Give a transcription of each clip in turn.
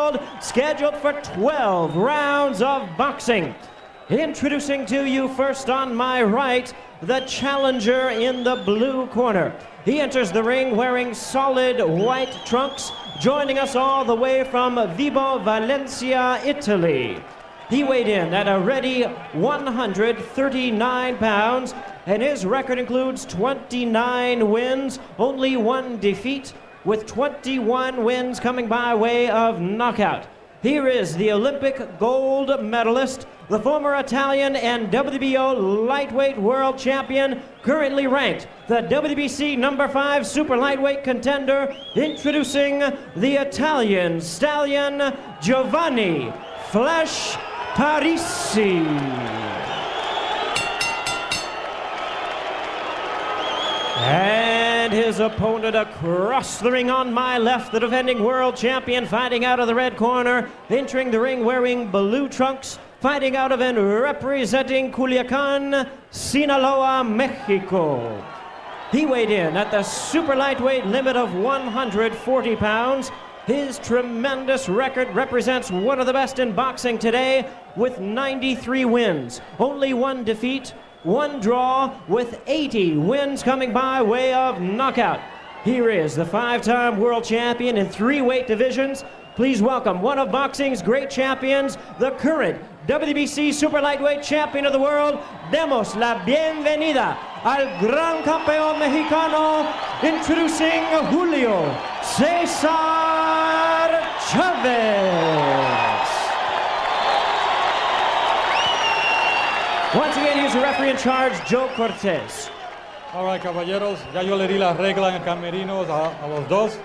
world, scheduled for 12 rounds of boxing. Introducing to you first on my right, the challenger in the blue corner. He enters the ring wearing solid white trunks, joining us all the way from Vibo, Valencia, Italy. He weighed in at a ready 139 pounds, and his record includes 29 wins, only 1 defeat, with 21 wins coming by way of knockout. Here is the Olympic gold medalist, the former Italian and WBO lightweight world champion, currently ranked the WBC #5 super lightweight contender, introducing the Italian stallion, Giovanni Flesh Parisi. And his opponent across the ring on my left, the defending world champion, fighting out of the red corner, entering the ring wearing blue trunks, fighting out of and representing Culiacan, Sinaloa, Mexico. He weighed in at the super lightweight limit of 140 pounds. His tremendous record represents one of the best in boxing today, with 93 wins, only 1 defeat, 1 draw, with 80 wins coming by way of knockout. Here is the 5-time world champion in 3 weight divisions. Please welcome one of boxing's great champions, the current WBC super lightweight champion of the world. Demos la bienvenida al gran campeón mexicano, introducing Julio Cesar Chavez. Once again, here's the referee in charge, Joe Cortez. All right, caballeros, ya yo le di la regla en camerinos a los dos.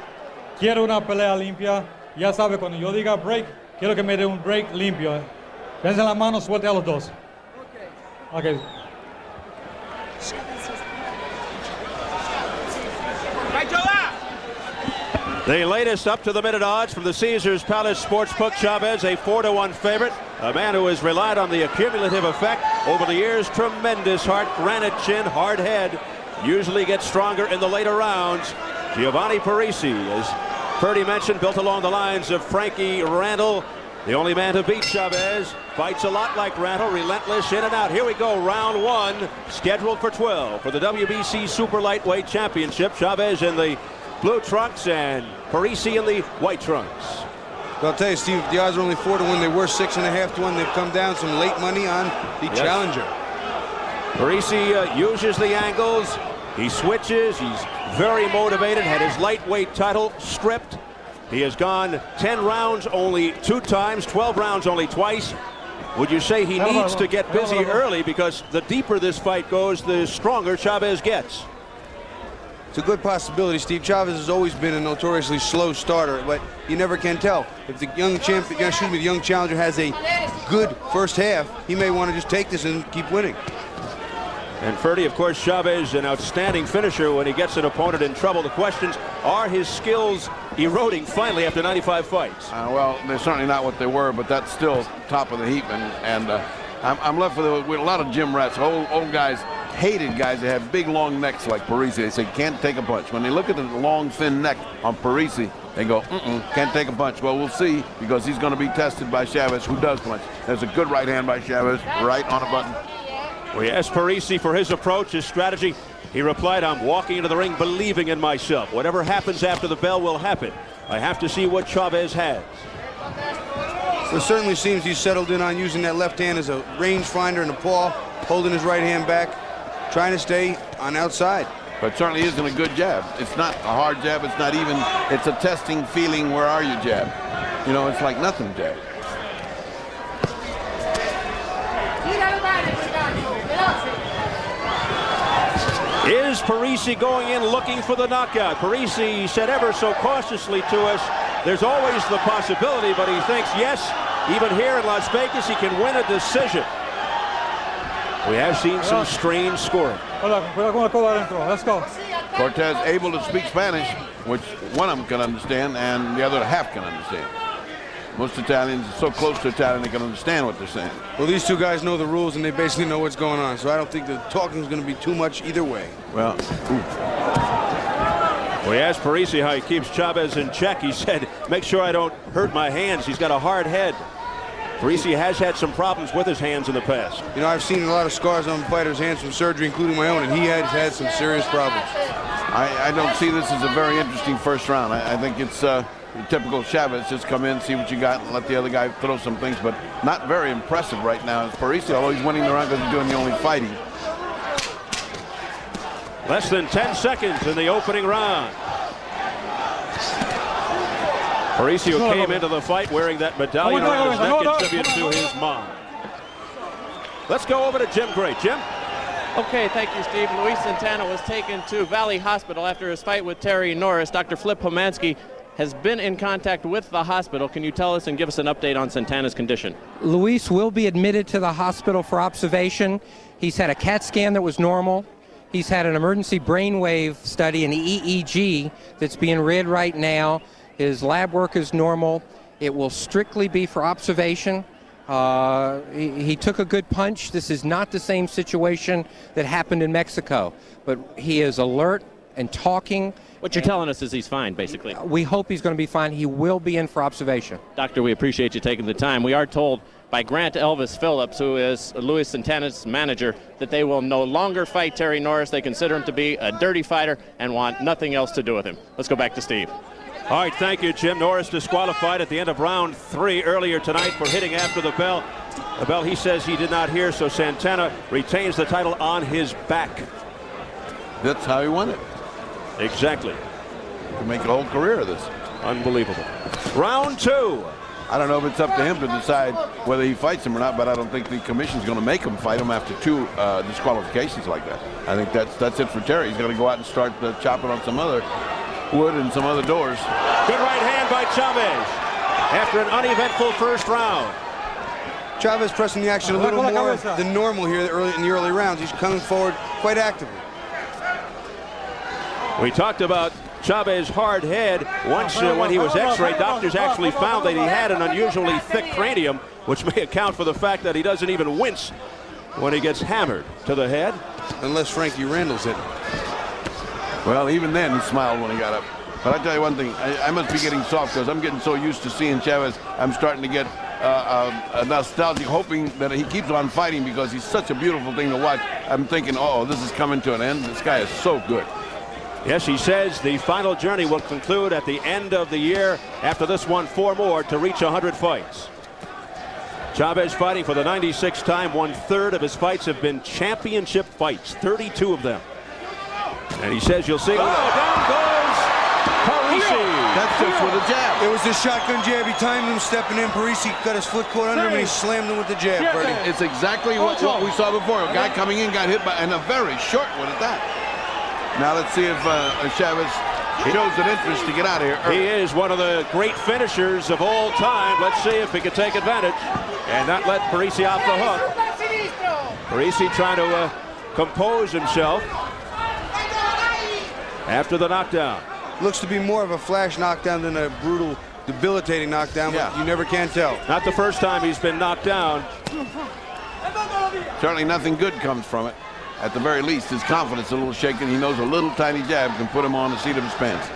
Quiero una pelea limpia. Ya sabe, cuando yo diga break, quiero que me dé un break limpio. Dense la mano, suelte a los dos. Okay. The latest up-to-the-minute odds from the Caesars Palace Sportsbook. Chavez, a 4-1 favorite. A man who has relied on the accumulative effect over the years. Tremendous heart, granite chin, hard head. Usually gets stronger in the later rounds. Giovanni Parisi, as Ferdy mentioned, built along the lines of Frankie Randall. The only man to beat Chavez. Fights a lot like Randall, relentless in and out. Here we go, round 1, scheduled for 12 for the WBC Super Lightweight Championship. Chavez in the blue trunks and Parisi in the white trunks. Well, I'll tell you, Steve, the odds are only 4 to 1. They were 6.5 to 1. They've come down some late money on the challenger. Parisi uses the angles. He switches. He's very motivated. Had his lightweight title stripped. He has gone 10 rounds only 2 times, 12 rounds only twice. Would you say he needs to get busy early, because the deeper this fight goes, the stronger Chavez gets? It's a good possibility, Steve. Chavez has always been a notoriously slow starter, but you never can tell. If the young challenger has a good first half, he may want to just take this and keep winning. And Ferdy, of course, Chavez, an outstanding finisher when he gets an opponent in trouble. The questions, are his skills eroding finally after 95 fights? Well, they're certainly not what they were, but that's still top of the heap. And I'm left with a lot of gym rats, old guys, hated guys that have big, long necks like Parisi. They say, can't take a punch. When they look at the long, thin neck on Parisi, they go, can't take a punch. Well, we'll see, because he's going to be tested by Chavez, who does punch. There's a good right hand by Chavez, right on a button. We asked Parisi for his approach, his strategy. He replied, I'm walking into the ring believing in myself. Whatever happens after the bell will happen. I have to see what Chavez has. So it certainly seems he's settled in on using that left hand as a rangefinder and a paw, holding his right hand back, trying to stay on outside. But certainly isn't a good jab. It's not a hard jab. It's not even, it's a testing feeling, where are you jab. You know, it's like nothing jab. Is Parisi going in looking for the knockout? Parisi said ever so cautiously to us, there's always the possibility, but he thinks, yes, even here in Las Vegas, he can win a decision. We have seen some strange scoring. Let's go. Cortez able to speak Spanish, which one of them can understand, and the other half can understand. Most Italians are so close to Italian, they can understand what they're saying. Well, these 2 guys know the rules, and they basically know what's going on, so I don't think the talking is going to be too much either way. Well, We We asked Parisi how he keeps Chavez in check. He said, make sure I don't hurt my hands. He's got a hard head. Parisi has had some problems with his hands in the past. You know, I've seen a lot of scars on fighters' hands from surgery, including my own, and he has had some serious problems. I don't see this as a very interesting first round. I think it's typical Chavez. Just come in, see what you got, and let the other guy throw some things, but not very impressive right now. It's Parisi, although he's winning the round because he's doing the only fighting. Less than 10 seconds in the opening round. Parisi came into the fight wearing that medallion around his neck in tribute to his mom. Let's go over to Jim Gray. Jim? Okay, thank you, Steve. Luis Santana was taken to Valley Hospital after his fight with Terry Norris. Dr. Flip Pomansky has been in contact with the hospital. Can you tell us and give us an update on Santana's condition? Luis will be admitted to the hospital for observation. He's had a CAT scan that was normal. He's had an emergency brainwave study, an EEG, that's being read right now. His lab work is normal. It will strictly be for observation. He took a good punch. This is not the same situation that happened in Mexico, but he is alert and talking. What you're telling us is he's fine, basically. We hope he's going to be fine. He will be in for observation. Doctor, we appreciate you taking the time. We are told by Grant Elvis Phillips, who is Luis Santana's manager, that they will no longer fight Terry Norris. They consider him to be a dirty fighter and want nothing else to do with him. Let's go back to Steve. All right, thank you, Jim. Norris disqualified at the end of round 3 earlier tonight for hitting after the bell. The bell he says he did not hear, so Santana retains the title on his back. That's how he won it. Exactly. You can make a whole career of this. Unbelievable. Round 2. I don't know if it's up to him to decide whether he fights him or not, but I don't think the commission's going to make him fight him after 2 disqualifications like that. I think that's it for Terry. He's going to go out and start chopping on some other wood and some other doors. Good right hand by Chavez after an uneventful first round. Chavez pressing the action a little more than normal here in the early rounds. He's coming forward quite actively. We talked about Chavez's hard head. Once when he was x-rayed, doctors actually found that he had an unusually thick cranium, which may account for the fact that he doesn't even wince when he gets hammered to the head. Unless Frankie Randall's hit. Well, even then he smiled when he got up. But I tell you one thing, I must be getting soft because I'm getting so used to seeing Chavez. I'm starting to get nostalgic, hoping that he keeps on fighting because he's such a beautiful thing to watch. I'm thinking, oh, this is coming to an end. This guy is so good. Yes, he says the final journey will conclude at the end of the year. After this one, 4 more to reach 100 fights. Chavez fighting for the 96th time. 1/3 of his fights have been championship fights, 32 of them. And he says you'll see. Oh, down goes Parisi. That's just with a jab. It was the shotgun jab. He timed him stepping in. Parisi got his foot caught under him and he slammed him with the jab, Freddie. It's exactly what we saw before. A guy coming in got hit by, and a very short one at that. Now let's see if Chavez shows an interest to get out of here early. He is one of the great finishers of all time. Let's see if he can take advantage and not let Parisi off the hook. Parisi trying to compose himself after the knockdown. Looks to be more of a flash knockdown than a brutal, debilitating knockdown, but you never can tell. Not the first time he's been knocked down. Certainly nothing good comes from it. At the very least, his confidence is a little shaken. He knows a little tiny jab can put him on the seat of his pants.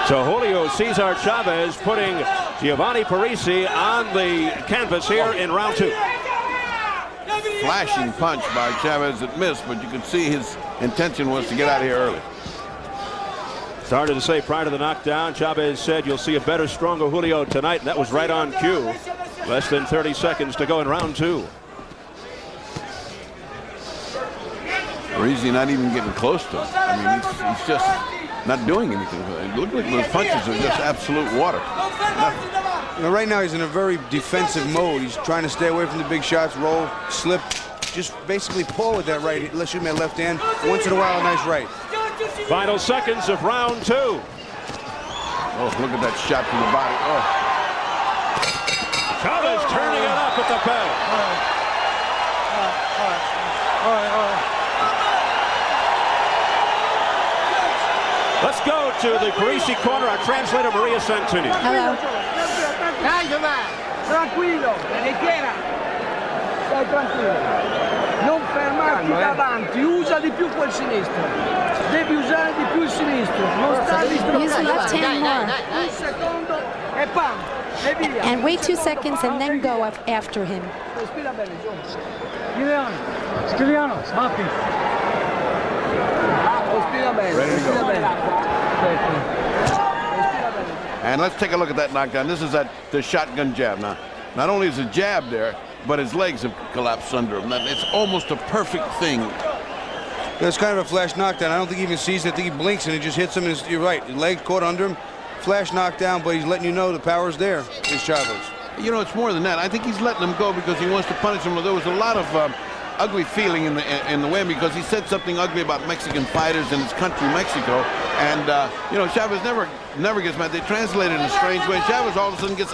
So Julio Cesar Chavez putting Giovanni Parisi on the canvas here in round 2. Flashing punch by Chavez that missed, but you could see his intention was to get out of here early. Started to say prior to the knockdown, Chavez said you'll see a better, stronger Julio tonight, and that was right on cue. Less than 30 seconds to go in round 2. Parisi not even getting close to him. I mean, he's just not doing anything. It looked like those punches are just absolute water. You know, right now he's in a very defensive mode. He's trying to stay away from the big shots, roll, slip, just basically pull with that right. Let's shoot him that left hand. Once in a while, a nice right. Final seconds of round 2. Oh, look at that shot to the body. Oh. Chavez turning it up at the bell. Let's go to the Parisi corner. Our translator, Maria Santini. Hello. Tranquillo, stai tranquillo. Non fermarti davanti, usa di più quel sinistro. Devi usare di più Use the left hand more. And wait 2 seconds and then go up after him. Ready to go. And let's take a look at that knockdown. This is the shotgun jab now. Not only is the jab there, but his legs have collapsed under him. It's almost a perfect thing. That's kind of a flash knockdown. I don't think he even sees it. I think he blinks and it just hits him. And you're right. His leg caught under him. Flash knockdown, but he's letting you know the power's there. Is Chavez. You know, it's more than that. I think he's letting him go because he wants to punish him. There was a lot of ugly feeling in the way because he said something ugly about Mexican fighters in his country, Mexico. And, you know, Chavez never gets mad. They translate it in a strange way. Chavez all of a sudden gets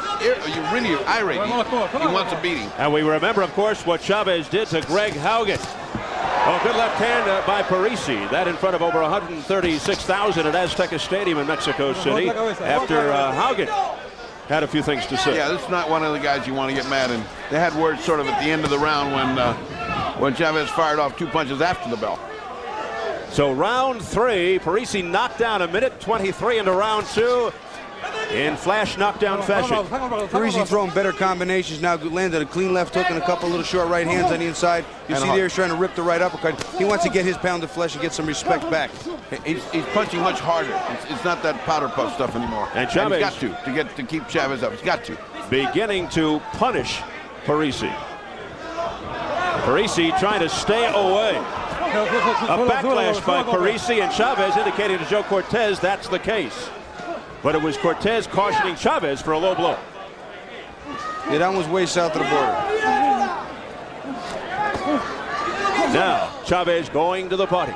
really irate. He wants a beating. And we remember, of course, what Chavez did to Greg Haugen. Oh, good left hand by Parisi. That in front of over 136,000 at Azteca Stadium in Mexico City after Haugen had a few things to say. Yeah, this is not one of the guys you want to get mad. And they had words sort of at the end of the round when Chavez fired off 2 punches after the bell. So round 3, Parisi knocked down 1:23 into round 2 in flash knockdown fashion. Parisi throwing better combinations now. Landed a clean left hook and a couple little short right hands on the inside. You see there he's trying to rip the right uppercut. He wants to get his pound of flesh and get some respect back. He's punching much harder. It's not that powder puff stuff anymore. And Chavez he's got to keep Chavez up. He's got to. Beginning to punish Parisi. Parisi trying to stay away. A backlash by Parisi, and Chavez indicating to Joe Cortez that's the case. But it was Cortez cautioning Chavez for a low blow. Yeah, that one's way south of the border. Now, Chavez going to the body.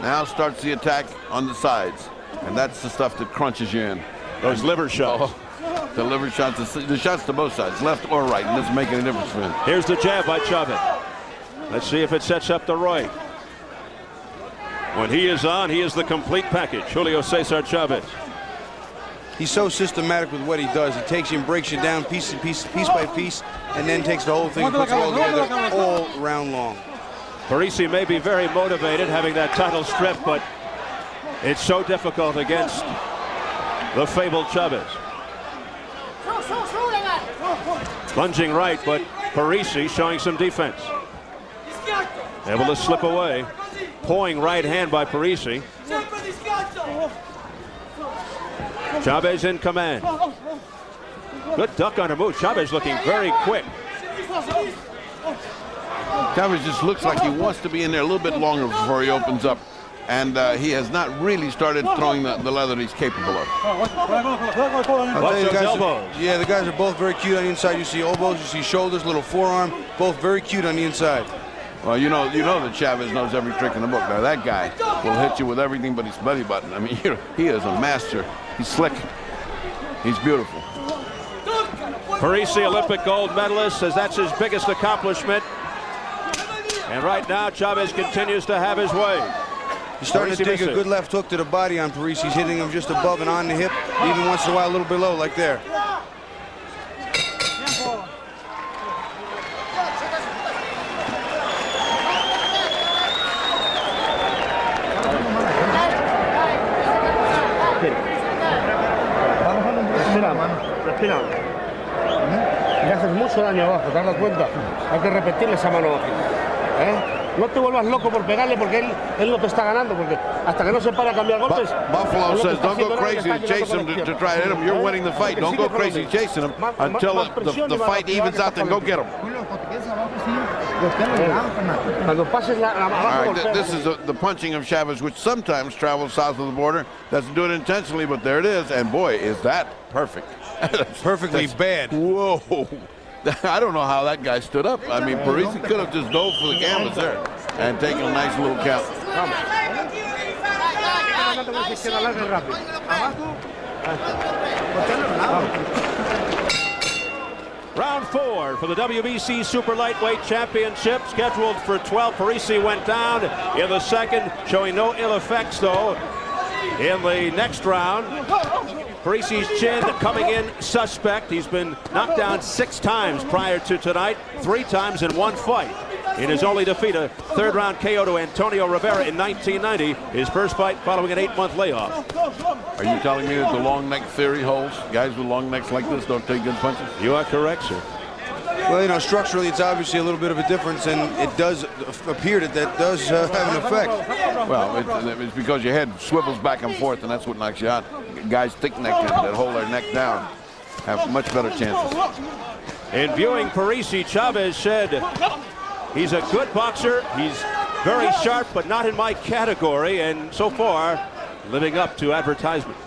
Now starts the attack on the sides. And that's the stuff that crunches you in. Those liver shots. Oh, the liver shots, the shots to both sides, left or right. It doesn't make any difference for him. Here's the jab by Chavez. Let's see if it sets up the right. When he is on, he is the complete package. Julio Cesar Chavez. He's so systematic with what he does. He takes you and breaks you down piece by piece, and then takes the whole thing and puts it all together all round long. Parisi may be very motivated having that title strip, but it's so difficult against the fabled Chavez. Lunging right, but Parisi showing some defense. Able to slip away. Pawing right hand by Parisi. Chavez in command. Good duck on a move. Chavez looking very quick. Chavez just looks like he wants to be in there a little bit longer before he opens up. And he has not really started throwing the leather that he's capable of. Watch those elbows. Yeah, the guys are both very cute on the inside. You see elbows, you see shoulders, little forearm, both very cute on the inside. Well, you know that Chavez knows every trick in the book. Now that guy will hit you with everything but his belly button. I mean, he is a master. He's slick. He's beautiful. Parisi, Olympic gold medalist, says that's his biggest accomplishment. And right now, Chavez continues to have his way. He's starting to dig a good left hook to the body on Parisi. He's hitting him just above and on the hip, even once in a while a little below, like there. Respira. Le haces mucho daño abajo, ¿te has dado cuenta? Hay que repetirle esa mano abajo. No te vuelvas loco por pegarle porque él no te está ganando, porque hasta que no se para a cambiar golpes. Buffalo says don't go crazy to chase him to try to hit him. You're winning the fight. Don't go crazy chasing him until the fight evens out, then go get him. Cuando pases la All right, this is the punching of Chavez, which sometimes travels south of the border. Doesn't do it intentionally, but there it is. And boy, is that perfect. Perfectly bad. Whoa. I don't know how that guy stood up. I mean, Parisi could have just dove for the canvas there and taken a nice little count. Round 4 for the WBC Super Lightweight Championship, scheduled for 12. Parisi went down in the second, showing no ill effects, though, in the next round. Parisi's chin coming in suspect. He's been knocked down 6 times prior to tonight, 3 times in one fight. in his only defeat, a third-round KO to Antonio Rivera in 1990, his first fight following an 8-month layoff. Are you telling me that the long neck theory holds? Guys with long necks like this don't take good punches? You are correct, sir. Well, you know, structurally, it's obviously a little bit of a difference, and it does appear that does have an effect. Well, it's because your head swivels back and forth, and that's what knocks you out. Guys thick-necked that hold their neck down have much better chances. In viewing Parisi, Chavez said, he's a good boxer, he's very sharp, but not in my category, and so far, living up to advertisement.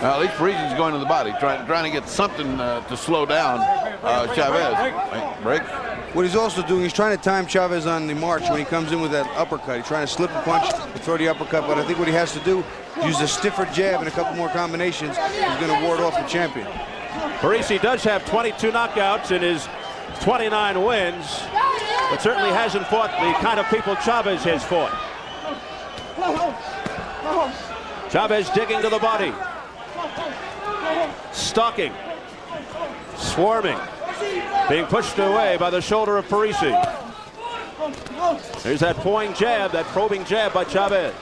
Well, at least Parisi's going to the body, trying to get something to slow down Chavez. Break. What he's also doing, he's trying to time Chavez on the march when he comes in with that uppercut. He's trying to slip a punch and throw the uppercut, but I think what he has to do is use a stiffer jab and a couple more combinations. He's going to ward off the champion. Parisi does have 22 knockouts in his 29 wins, but certainly hasn't fought the kind of people Chavez has fought. Chavez digging to the body. Stalking. Swarming. Being pushed away by the shoulder of Parisi. There's that pawing jab, that probing jab by Chavez.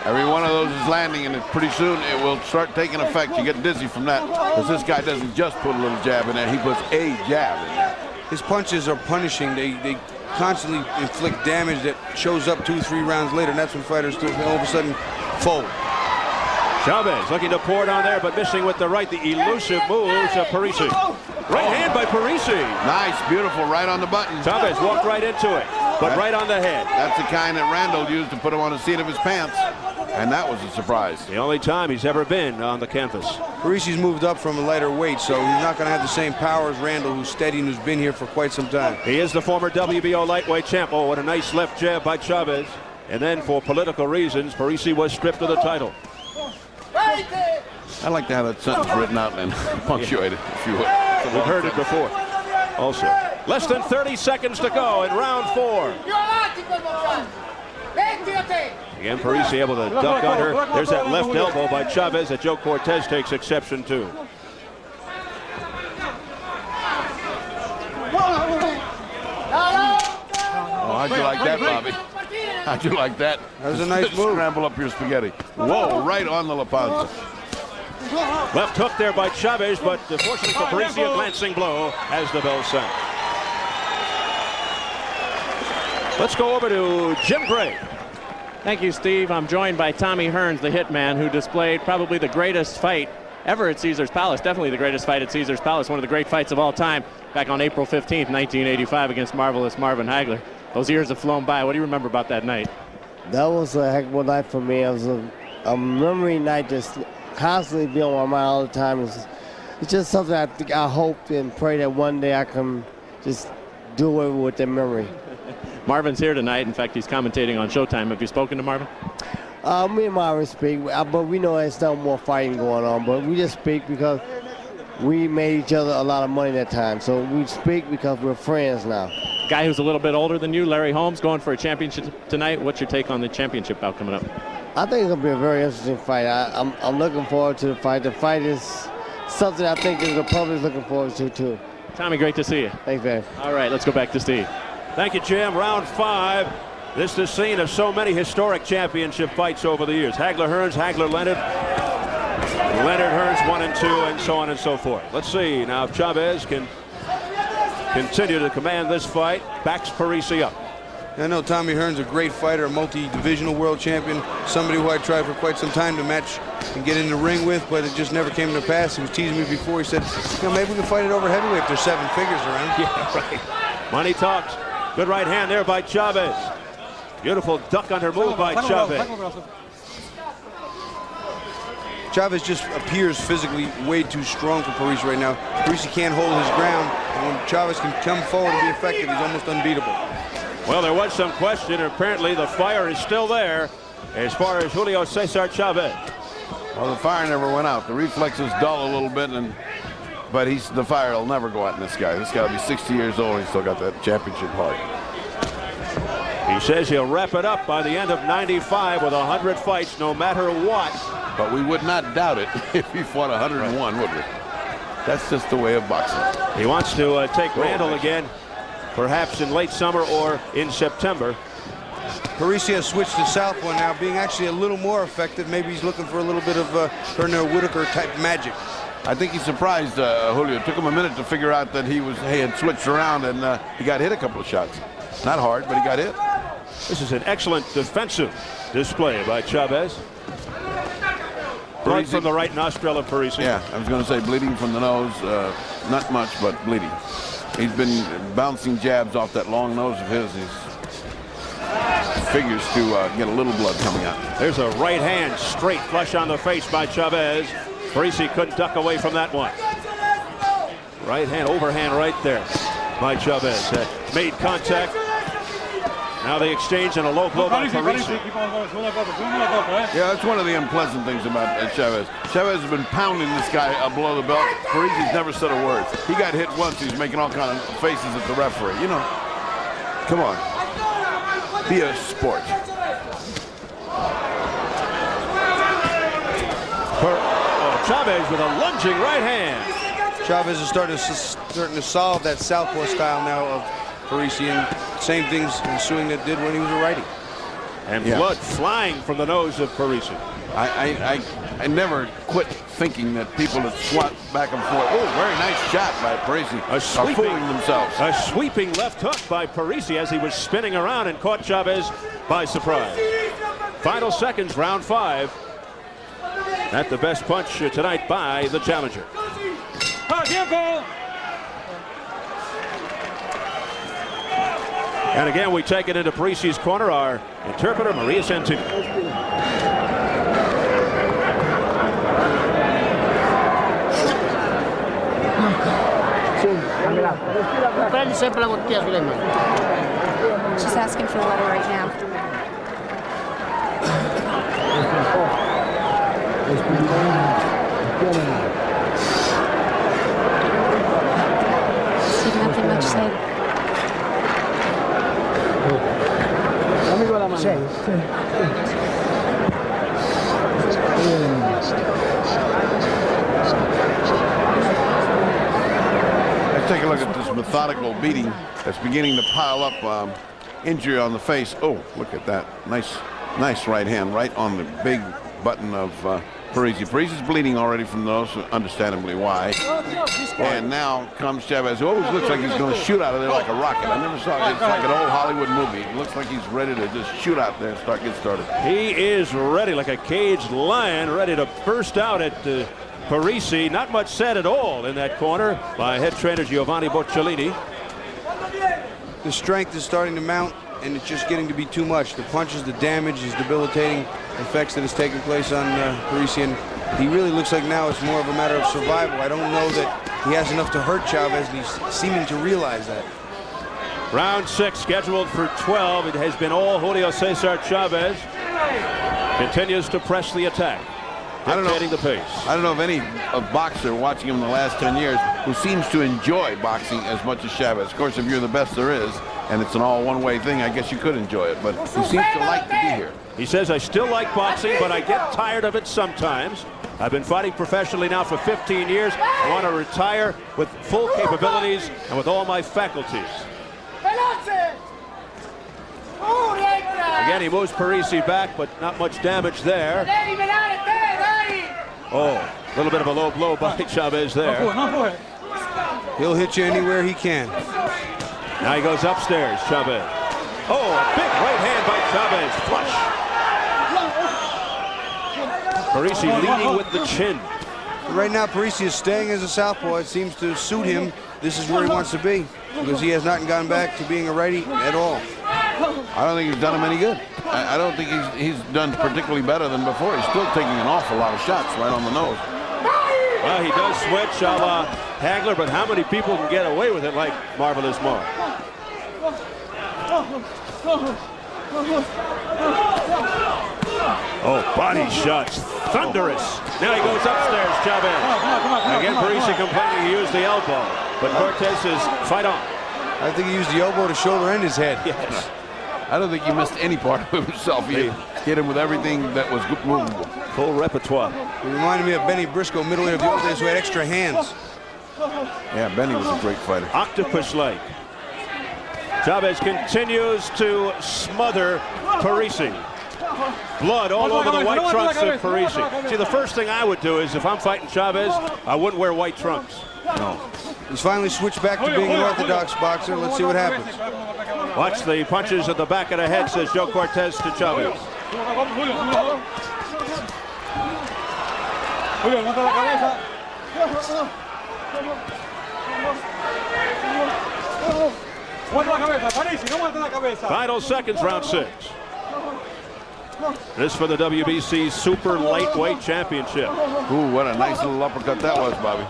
Every one of those is landing, and pretty soon it will start taking effect. You get dizzy from that, because this guy doesn't just put a little jab in there, he puts a jab in there. His punches are punishing. They constantly inflict damage that shows up 2-3 rounds later, and that's when fighters all of a sudden fold. Chavez looking to pour it on there, but missing with the right. The elusive moves of Parisi. Right hand by Parisi. Nice, beautiful, right on the button. Chavez walked right into it, but right on the head. That's the kind that Randall used to put him on the seat of his pants, and that was a surprise. The only time he's ever been on the canvas. Parisi's moved up from a lighter weight, so he's not going to have the same power as Randall, who's steady and who's been here for quite some time. He is the former WBO lightweight champ. Oh, what a nice left jab by Chavez. And then for political reasons, Parisi was stripped of the title. I'd like to have that sentence written out and punctuated, if you would. We've heard it before. Also, less than 30 seconds to go in round 4. Again, Parisi able to duck under. There's that left elbow by Chavez that Joe Cortez takes exception to. Oh, how'd you like that, Bobby? How'd you like that? That was a nice move. Scramble up your spaghetti. Whoa, right on the La Panza. Left hook there by Chavez, but fortunately for Parisi, a glancing blow as the bell sounds. Let's go over to Jim Gray. Thank you, Steve. I'm joined by Tommy Hearns, the hitman, who displayed probably the greatest fight ever at Caesar's Palace. Definitely the greatest fight at Caesar's Palace. One of the great fights of all time back on April 15th, 1985 against marvelous Marvin Hagler. Those years have flown by. What do you remember about that night? That was a heck of a night for me. It was a memory night just constantly be on my mind all the time. It's just something I hope and pray that one day I can just do away with that memory. Marvin's here tonight. In fact, he's commentating on Showtime. Have you spoken to Marvin? Me and Marvin speak, but we know there's no more fighting going on. But we just speak because we made each other a lot of money that time. So we speak because we're friends now. Guy who's a little bit older than you, Larry Holmes, going for a championship tonight. What's your take on the championship bout coming up? I think it's going to be a very interesting fight. I'm looking forward to the fight. The fight is something I think the public is looking forward to, too. Tommy, great to see you. Thanks, man. All right, let's go back to Steve. Thank you, Jim. Round 5. This is the scene of so many historic championship fights over the years. Hagler Hearns, Hagler Leonard, Leonard Hearns 1 and 2, and so on and so forth. Let's see now if Chavez can continue to command this fight. Backs Parisi up. I know Tommy Hearns, a great fighter, a multi-divisional world champion, somebody who I tried for quite some time to match and get in the ring with, but it just never came to pass. He was teasing me before. He said, you know, maybe we can fight it over heavyweight if there's 7 figures around. Yeah, right. Money talks. Good right hand there by Chavez. Beautiful duck under move by Chavez. Chavez just appears physically way too strong for Parisi right now. Parisi can't hold his ground, and when Chavez can come forward and be effective, he's almost unbeatable. Well, there was some question, and apparently the fire is still there as far as Julio Cesar Chavez. Well, the fire never went out. The reflexes dull a little bit, but the fire will never go out in this guy. This guy will be 60 years old, and he's still got that championship heart. He says he'll wrap it up by the end of 95 with 100 fights, no matter what. But we would not doubt it if he fought 101, would we? That's just the way of boxing. He wants to take Randall again perhaps in late summer or in September. Parisi has switched to southpaw now, being actually a little more effective. Maybe he's looking for a little bit of Pernell Whitaker type magic. I think he surprised Julio. It took him a minute to figure out that he had switched around, and he got hit a couple of shots. Not hard, but he got hit. This is an excellent defensive display by Chavez. Blood from the right nostril of Parisi. Yeah, I was going to say bleeding from the nose. Not much, but bleeding. He's been bouncing jabs off that long nose of his. He figures to get a little blood coming out. There's a right hand straight flush on the face by Chavez. Parisi couldn't duck away from that one. Right hand, overhand right there by Chavez. Made contact. Now they exchange and a low blow by Parisi. Yeah, that's one of the unpleasant things about Chavez. Chavez has been pounding this guy below the belt. Parisi's never said a word. He got hit once. He's making all kind of faces at the referee. You know, come on. Be a sport. Chavez with a lunging right hand. Chavez is starting to solve that southpaw style now of Parisi, and same things ensuing that did when he was a righty. And blood flying from the nose of Parisi. I never quit thinking that people that swat back and forth. Oh, very nice shot by Parisi. Are fooling themselves. A sweeping left hook by Parisi as he was spinning around and caught Chavez by surprise. Final seconds, round 5. At the best punch tonight by the challenger. And again, we take it into Parisi's corner. Our interpreter, Maria Santini. She's asking for water right now. See, nothing much said. Let's take a look at this methodical beating that's beginning to pile up injury on the face. Oh, look at that. Nice right hand right on the big button of Parisi. Parisi's bleeding already from the nose, understandably why. And now comes Chavez, who always looks like he's going to shoot out of there like a rocket. I never saw it. It's like an old Hollywood movie. It looks like he's ready to just shoot out there and get started. He is ready like a caged lion, ready to burst out at Parisi. Not much said at all in that corner by head trainer Giovanni Bocciolini. The strength is starting to mount, and it's just getting to be too much. The punches, the damage, his debilitating effects that is taking place on Parisi, and he really looks like now it's more of a matter of survival. I don't know that he has enough to hurt Chavez, and he's seeming to realize that. Round 6 scheduled for 12. It has been all Julio Cesar Chavez. Continues to press the attack. Dictating the pace. I don't know of any boxer watching him in the last 10 years who seems to enjoy boxing as much as Chavez. Of course, if you're the best there is, and it's an all one-way thing, I guess you could enjoy it, but he seems to like to be here. He says, I still like boxing, but I get tired of it sometimes. I've been fighting professionally now for 15 years. I want to retire with full capabilities and with all my faculties. Again, he moves Parisi back, but not much damage there. Oh, a little bit of a low blow by Chavez there. He'll hit you anywhere he can. Now he goes upstairs, Chavez. Oh, a big right hand by Chavez, flush. Parisi leading with the chin. Right now, Parisi is staying as a southpaw. It seems to suit him. This is where he wants to be, because he has not gone back to being a righty at all. I don't think he's done him any good. I don't think he's done particularly better than before. He's still taking an awful lot of shots right on the nose. Well, he does switch a la Hagler, but how many people can get away with it like Marvelous Mark? Oh, body shots, thunderous. Now he goes upstairs, Chavez. Again, Parisi complaining he used the elbow, but Cortez says, fight on. I think he used the elbow to shoulder and his head. Yes. I don't think he missed any part of himself. He hit him with everything that was movable. Full repertoire. It reminded me of Benny Briscoe, middleweight of the old days, who had extra hands. Yeah, Benny was a great fighter. Octopus-like. Chavez continues to smother Parisi. Blood all over the white trunks of Parisi. See, the first thing I would do is, if I'm fighting Chavez, I wouldn't wear white trunks. No. He's finally switched back to being an orthodox boxer. Let's see what happens. Watch the punches at the back of the head, says Joe Cortez to Chavez. Final seconds, round 6. This for the WBC Super Lightweight Championship. Ooh, what a nice little uppercut that was, Bobby.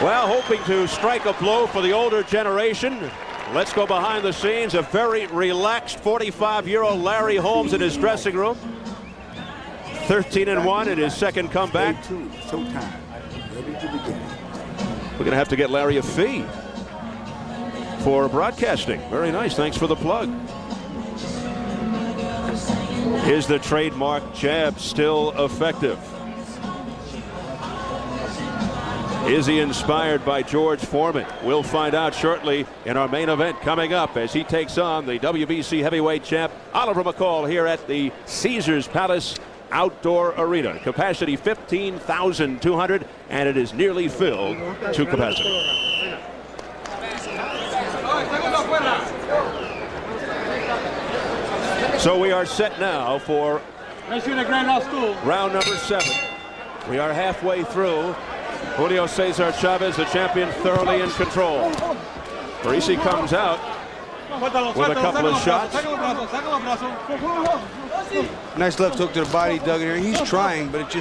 Well, hoping to strike a blow for the older generation. Let's go behind the scenes. A very relaxed 45-year-old Larry Holmes in his dressing room. 13-1 in his second comeback. We're going to have to get Larry a fee for broadcasting. Very nice. Thanks for the plug. Is the trademark jab still effective? Is he inspired by George Foreman? We'll find out shortly in our main event coming up as he takes on the WBC heavyweight champ Oliver McCall here at the Caesars Palace Outdoor Arena. Capacity 15,200, and it is nearly filled to capacity. So we are set now for round number 7. We are halfway through. Julio Cesar Chavez, the champion, thoroughly in control. Parisi comes out with a couple of shots. Nice left hook to the body, dug in here. He's trying, but it's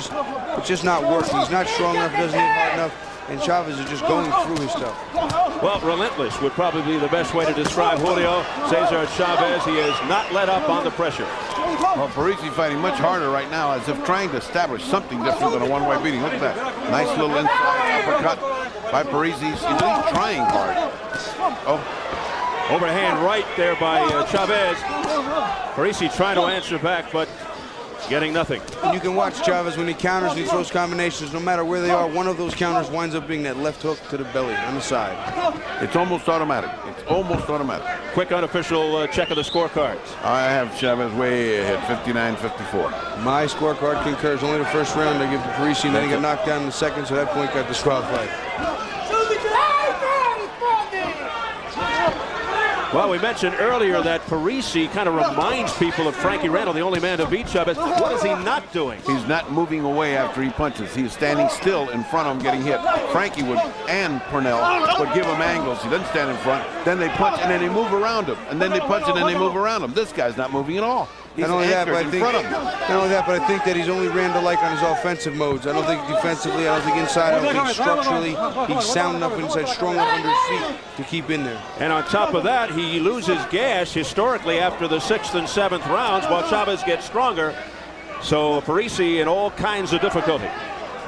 just not working. He's not strong enough, doesn't hit hard enough, and Chavez is just going through his stuff. Well, relentless would probably be the best way to describe Julio Cesar Chavez. He has not let up on the pressure. Well, Parisi fighting much harder right now, as if trying to establish something different than a one-way beating. Look at that. Nice little inside uppercut by Parisi. He's really trying hard. Oh. Overhand right there by Chavez. Parisi trying to answer back, but getting nothing. And you can watch Chavez when he counters and he throws combinations. No matter where they are, one of those counters winds up being that left hook to the belly on the side. It's almost automatic. It's almost automatic. Quick unofficial check of the scorecards. I have Chavez way ahead, 59-54. My scorecard concurs. Only the first round I give to Parisi, and then he got knocked down in the second, so that point got disqualified. Well, we mentioned earlier that Parisi kind of reminds people of Frankie Randall, the only man to beat Chavez. What is he not doing? He's not moving away after he punches. He's standing still in front of him getting hit. Frankie would, and Purnell, would give him angles. He doesn't stand in front. Then they punch, and then they move around him. And then they punch, and then they move around him. This guy's not moving at all. He's not only that, but I think that he's only Randall-like on his offensive modes. I don't think defensively, I don't think inside, I don't think structurally, he's sound enough inside, strong enough under his feet to keep in there. And on top of that, he loses gas historically after the 6th and 7th rounds while Chavez gets stronger. So Parisi in all kinds of difficulty.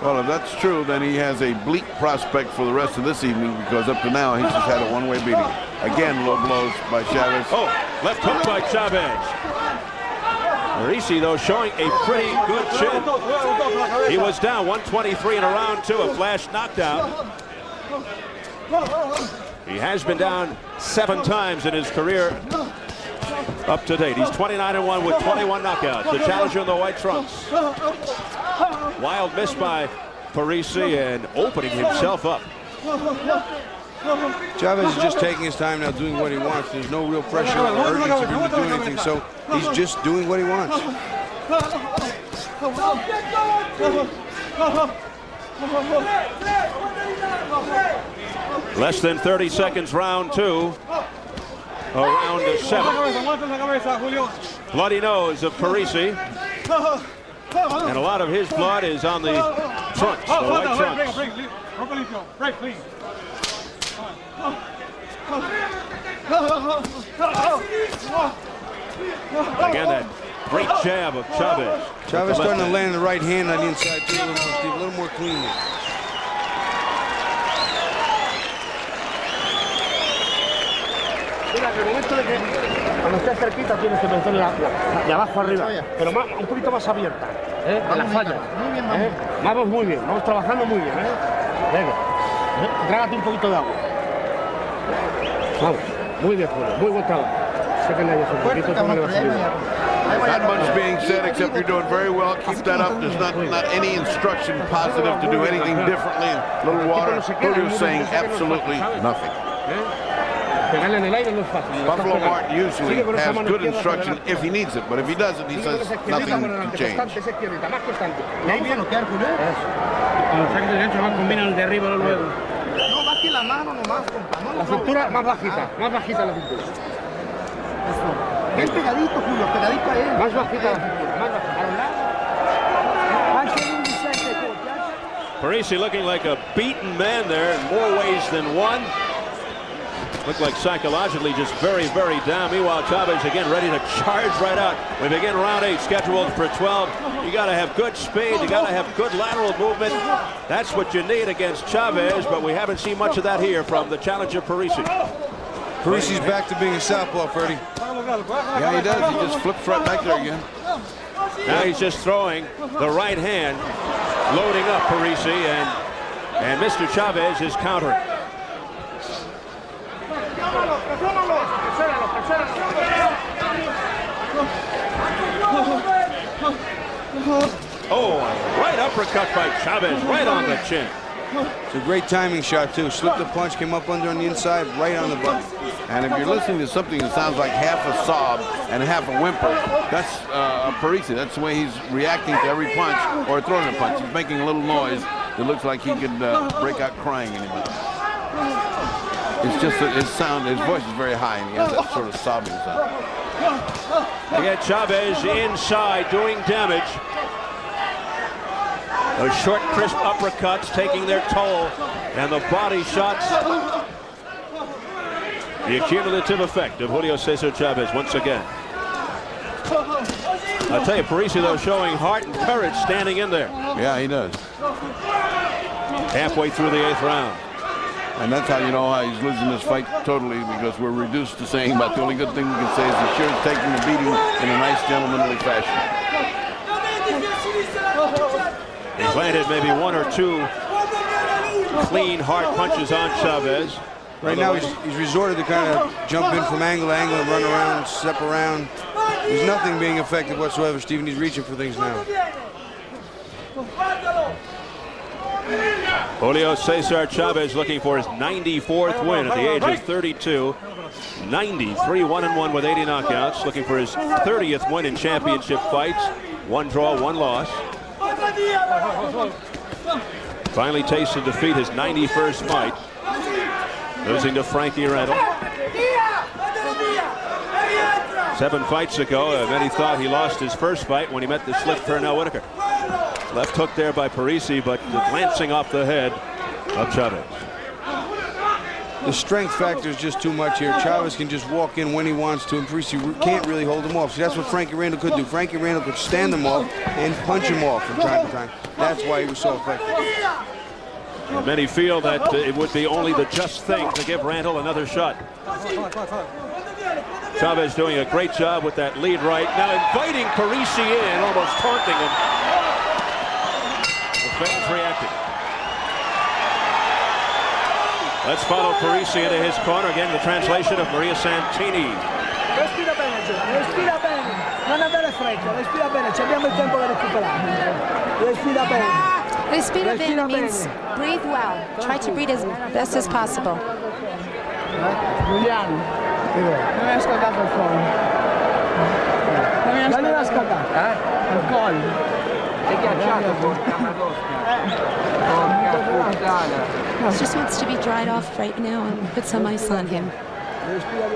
Well, if that's true, then he has a bleak prospect for the rest of this evening, because up to now he's just had a one-way beating. Again, low blows by Chavez. Oh, left hook by Chavez. Parisi, though, showing a pretty good chin. He was down 123 in a round 2, a flash knockdown. He has been down 7 times in his career up to date. He's 29-1 with 21 knockouts. The challenger in the white trunks. Wild miss by Parisi and opening himself up. Chavez is just taking his time now, doing what he wants. There's no real pressure or urgency for him to do anything, so he's just doing what he wants. Less than 30 seconds, round 2. Round 7. Bloody nose of Parisi. And a lot of his blood is on the trunks, the white trunks. Again, that great jab of Chavez. Chavez starting to land the right hand on the inside too, a little more cleanly. En el momento de que cuando estés cerquita tienes que meter de abajo arriba, pero más, un poquito más abierta, en la falla. Vamos muy bien, vamos trabajando muy bien. Venga. Trágate un poquito de agua. Vamos. Muy bien, Julio. Muy buen trabajo. Sáquenle ahí un poquito. Tómale vaselina. Not much being said except you're doing very well. Keep that up. There's not any instruction positive to do anything differently. A little water. Julio's saying absolutely nothing. Pegarle en el aire no es fácil. Buffalo Martin usually has good instruction if he needs it, but if he doesn't, he says nothing to change. Más bloquear, Julio. Cuando saque el derecho, combina el de arriba luego. No, baje la mano nomás, compa. La cintura más bajita la cintura. Bien pegadito, Julio, pegadito a él. Más bajita la cintura, más bajita. Parisi looking like a beaten man there in more ways than one. Looked like psychologically just very, very down. Meanwhile, Chavez again ready to charge right out. We begin round 8, scheduled for 12. You got to have good speed. You got to have good lateral movement. That's what you need against Chavez, but we haven't seen much of that here from the challenger Parisi. Parisi's back to being a southpaw, Freddie. Yeah, he does. He just flips right back there again. Now he's just throwing the right hand, loading up Parisi, and Mr. Chavez is countering. Oh, a right uppercut by Chavez, right on the chin. It's a great timing shot, too. Slipped the punch, came up under on the inside, right on the button. And if you're listening to something that sounds like half a sob and half a whimper, that's Parisi. That's the way he's reacting to every punch or throwing a punch. He's making a little noise that looks like he could break out crying any minute. It's just that his voice is very high, and he has that sort of sobbing sound. Again, Chavez inside doing damage. Those short, crisp uppercuts taking their toll, and the body shots. The accumulative effect of Julio Cesar Chavez once again. I'll tell you, Parisi, though, showing heart and courage standing in there. Yeah, he does. Halfway through the 8th round. And that's how you know how he's losing this fight totally, because we're reduced to saying about the only good thing we can say is he sure is taking the beating in a nice gentlemanly fashion. He's landed maybe 1 or 2 clean, hard punches on Chavez. Right now, he's resorted to kind of jump in from angle to angle and run around, step around. There's nothing being effective whatsoever, Stephen. He's reaching for things now. Julio Cesar Chavez looking for his 94th win at the age of 32. 93-1-1 with 80 knockouts. Looking for his 30th win in championship fights. 1 draw, 1 loss. Finally tasted defeat his 91st fight, losing to Frankie Randall. 7 fights ago, many thought he lost his first fight when he met the slick Pernell Whitaker. Left hook there by Parisi, but glancing off the head of Chavez. The strength factor is just too much here. Chavez can just walk in when he wants to, and Parisi can't really hold him off. See, that's what Frankie Randall could do. Frankie Randall could stand him off and punch him off from time to time. That's why he was so effective. And many feel that it would be only the just thing to give Randall another shot. Chavez doing a great job with that lead right. Now inviting Parisi in, almost taunting him. The fans reacting. Let's follow Parisi into his corner. Again, the translation of Maria Santini. Respira bene, respira bene. Non avere fretta, respira bene. Abbiamo il tempo da recuperare. Respira bene. Respira bene means breathe well. Try to breathe as best as possible. Giuliano, non mi ha scaldato il collo. Non mi ha scaldato. Il collo. È ghiacciato. He just wants to be dried off right now and put some ice on him.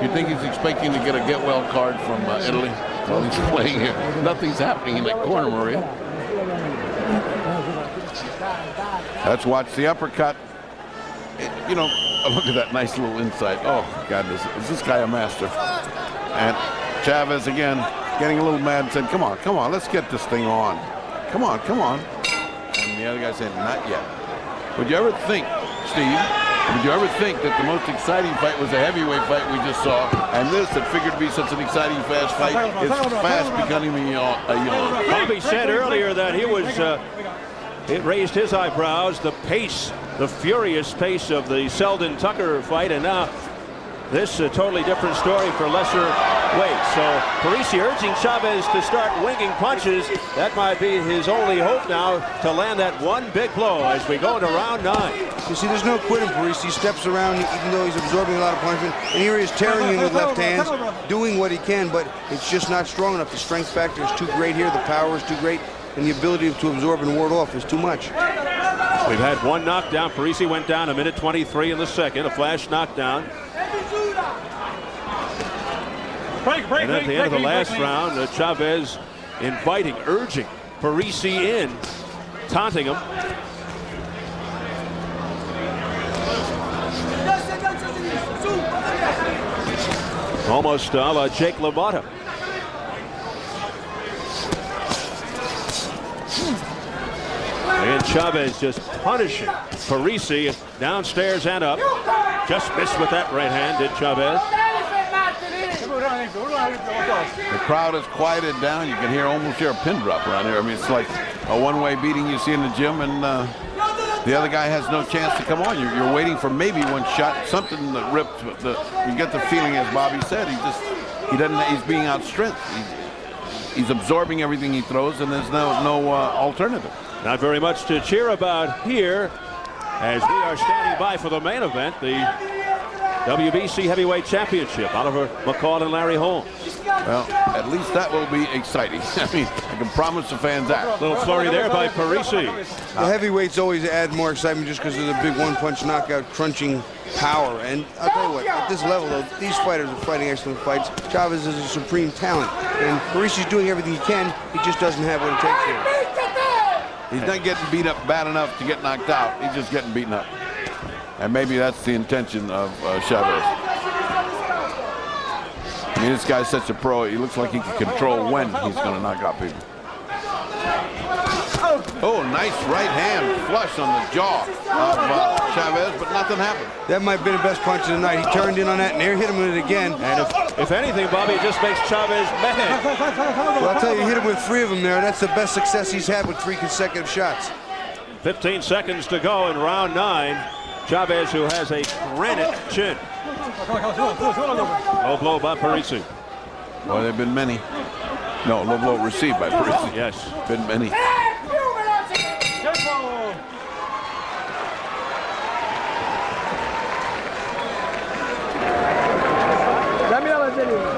You think he's expecting to get a get-well card from Italy while he's playing here? Nothing's happening in that corner, Maria. Let's watch the uppercut. You know, look at that nice little insight. Oh, God, is this guy a master? And Chavez, again, getting a little mad and said, come on, let's get this thing on. Come on. And the other guy said, not yet. Would you ever think, Steve, that the most exciting fight was the heavyweight fight we just saw, and this that figured to be such an exciting, fast fight is fast becoming a yawn? Bobby said earlier that he was it raised his eyebrows. The pace, the furious pace of the Selden Tucker fight, and now this a totally different story for lesser weight. So Parisi urging Chavez to start winging punches. That might be his only hope now to land that one big blow as we go into round 9. You see, there's no quitting Parisi. He steps around even though he's absorbing a lot of punishment. And here he is tearing in with left hands, doing what he can, but it's just not strong enough. The strength factor is too great here. The power is too great. And the ability to absorb and ward off is too much. We've had one knockdown. Parisi went down a minute 23 in the second, a flash knockdown. And at the end of the last round, Chavez inviting, urging Parisi in, taunting him. Almost a la Jake LaMotta. And Chavez just punishing Parisi downstairs and up. Just missed with that right hand, did Chavez. The crowd has quieted down. You can almost hear a pin drop around here. I mean, it's like a one-way beating you see in the gym, and the other guy has no chance to come on. You're waiting for maybe one shot, something that ripped. You get the feeling, as Bobby said, he's being outstrengthed. He's absorbing everything he throws, and there's no alternative. Not very much to cheer about here as we are standing by for the main event, the WBC Heavyweight Championship. Oliver McCall and Larry Holmes. Well, at least that will be exciting. I mean, I can promise the fans that. Little flurry there by Parisi. The heavyweights always add more excitement just because of the big one-punch knockout crunching power. And I'll tell you what, at this level, though, these fighters are fighting excellent fights. Chavez is a supreme talent, and Parisi's doing everything he can. He just doesn't have what it takes here. He's not getting beat up bad enough to get knocked out. He's just getting beaten up. And maybe that's the intention of Chavez. I mean, this guy's such a pro. He looks like he can control when he's going to knock out people. Oh, nice right hand flush on the jaw of Chavez, but nothing happened. That might have been the best punch of the night. He turned in on that and there, hit him with it again. And if anything, Bobby, it just makes Chavez mad. Well, I'll tell you, he hit him with 3 of them there. That's the best success he's had with 3 consecutive shots. 15 seconds to go in round 9. Chavez, who has a granite chin. Low blow by Parisi. Well, there have been many. No, low blow received by Parisi. Yes. Been many. Dammi la banderina.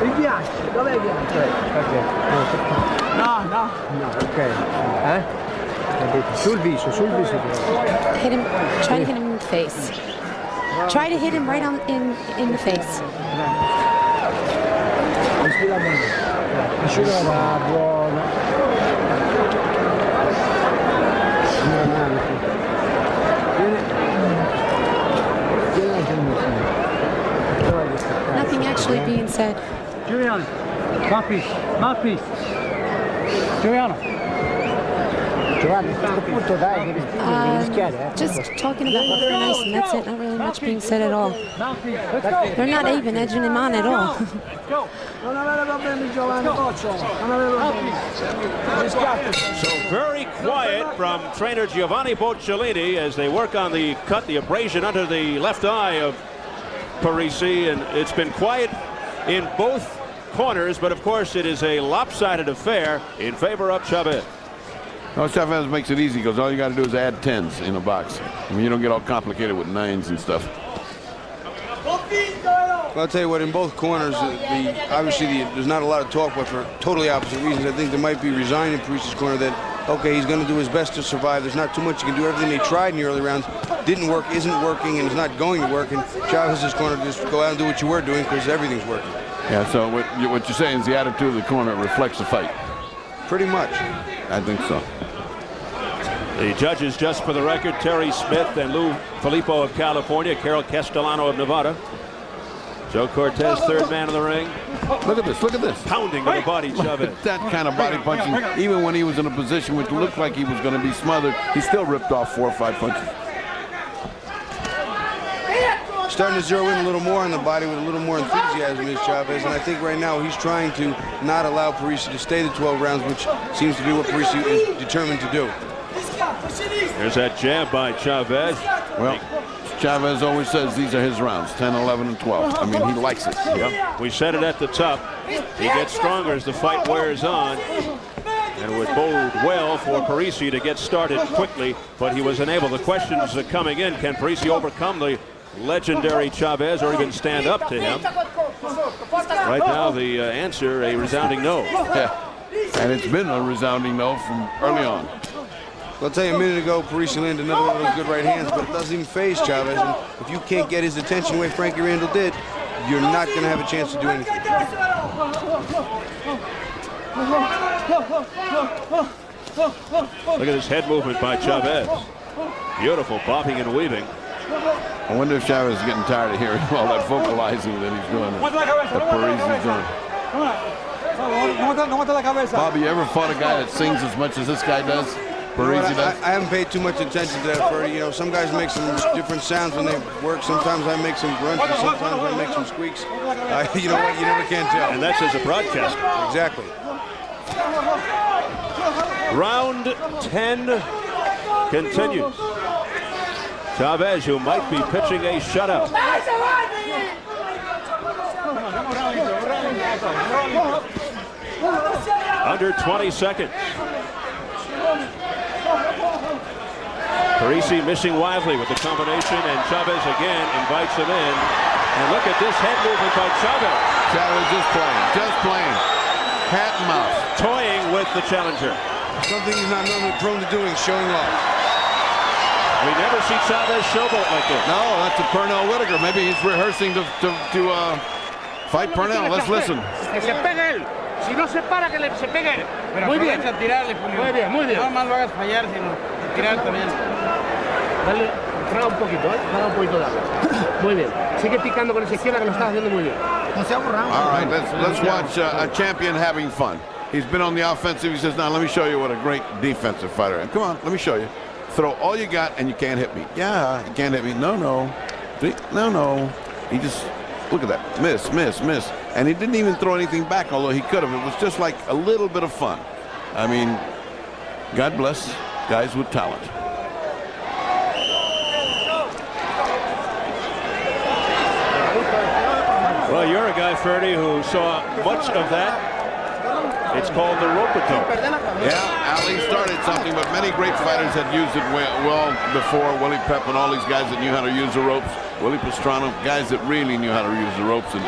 Mi piace. Dov'è il ghiaccio? No, ok. Sul viso. Hit him. Try to hit him in the face. Try to hit him right in the face. Respira bene. Respira buono. Nothing actually being said. Giovanni, Mappi. Giovanni, a questo punto dai, devi rischiare. Just talking about what they're nice, and that's it. Not really much being said at all. They're not even edging him on at all. Non avere problemi, Giovanni, non avere problemi. So very quiet from trainer Giovanni Bocciolini as they work on the cut, the abrasion under the left eye of Parisi, and it's been quiet in both corners, but of course it is a lopsided affair in favor of Chavez. No, Chavez makes it easy because all you got to do is add 10s in a box. I mean, you don't get all complicated with 9s and stuff. Well, I'll tell you what, in both corners, obviously there's not a lot of talk, but for totally opposite reasons. I think there might be resigned in Parisi's corner that, okay, he's going to do his best to survive. There's not too much you can do. Everything they tried in the early rounds didn't work, isn't working, and is not going to work. And Chavez's corner, just go out and do what you were doing because everything's working. Yeah, so what you're saying is the attitude of the corner reflects the fight. Pretty much. I think so. The judges, just for the record, Terry Smith and Lou Filippo of California, Carol Castellano of Nevada. Joe Cortez, third man in the ring. Look at this, look at this. Pounding to the body, Chavez. That kind of body punching, even when he was in a position which looked like he was going to be smothered, he still ripped off 4 or 5 punches. starting to zero in a little more on the body with a little more enthusiasm is Chavez, and I think right now he's trying to not allow Parisi to stay the 12 rounds, which seems to be what Parisi is determined to do. There's that jab by Chavez. Well, Chavez always says these are his rounds, 10, 11, and 12. I mean, he likes it. Yep. We said it at the top. He gets stronger as the fight wears on. And it would bode well for Parisi to get started quickly, but he was unable. The questions are coming in. Can Parisi overcome the legendary Chavez or even stand up to him? Right now, the answer, a resounding no. Yeah. And it's been a resounding no from early on. I'll tell you, a minute ago, Parisi landed another one of those good right hands, but it doesn't even phase Chavez. And if you can't get his attention the way Frankie Randall did, you're not going to have a chance to do anything. Look at this head movement by Chavez. Beautiful bobbing and weaving. I wonder if Chavez is getting tired of hearing all that vocalizing that he's doing, that Parisi's doing. Bobby, you ever fought a guy that sings as much as this guy does? Parisi does? I haven't paid too much attention to that, Ferdy. You know, some guys make some different sounds when they work. Sometimes I make some grunts, and sometimes I make some squeaks. You know what? You never can tell. And that's as a broadcaster. Exactly. Round 10 continues. Chavez, who might be pitching a shutout. Under 20 seconds. Parisi missing wildly with the combination, and Chavez again invites him in. And look at this head movement by Chavez. Chavez just playing. Cat and mouse. Toying with the challenger. Something he's not normally prone to doing, showing off. We never see Chavez showboat like this. No, that's a Pernell Whitaker. Maybe he's rehearsing to fight Pernell. Let's listen. Que se pegue él. Si no se para, que se pegue él. Muy bien. Tirarle, muy bien, muy bien. No más lo hagas fallar, sino tirar también. Dale, traga un poquito, traga un poquito de agua. Muy bien. Sigue picando con esa izquierda que lo estás haciendo muy bien. No se aburra. All right, let's watch a champion having fun. He's been on the offensive. He says, now let me show you what a great defensive fighter I am. Come on, let me show you. Throw all you got and you can't hit me. Yeah, you can't hit me. No. No. He just, look at that. Miss. And he didn't even throw anything back, although he could have. It was just like a little bit of fun. I mean, God bless guys with talent. Well, you're a guy, Ferdy, who saw much of that. It's called the rope-a-dope. Yeah, Ali started something, but many great fighters had used it well before. Willie Pep and all these guys that knew how to use the ropes. Willie Pastrana, guys that really knew how to use the ropes and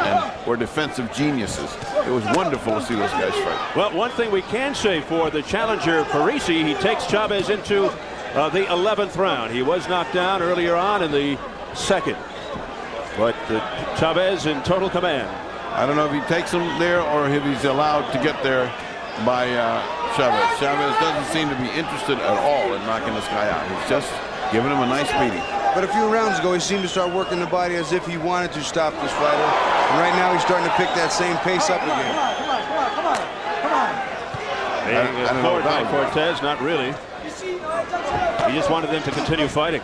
were defensive geniuses. It was wonderful to see those guys fight. Well, one thing we can say for the challenger, Parisi, he takes Chavez into the 11th round. He was knocked down earlier on in the second. But Chavez in total command. I don't know if he takes him there or if he's allowed to get there by Chavez. Chavez doesn't seem to be interested at all in knocking this guy out. He's just giving him a nice beating. But a few rounds ago, he seemed to start working the body as if he wanted to stop this fighter. And right now, he's starting to pick that same pace up again. Being ignored by Cortez, not really. He just wanted them to continue fighting.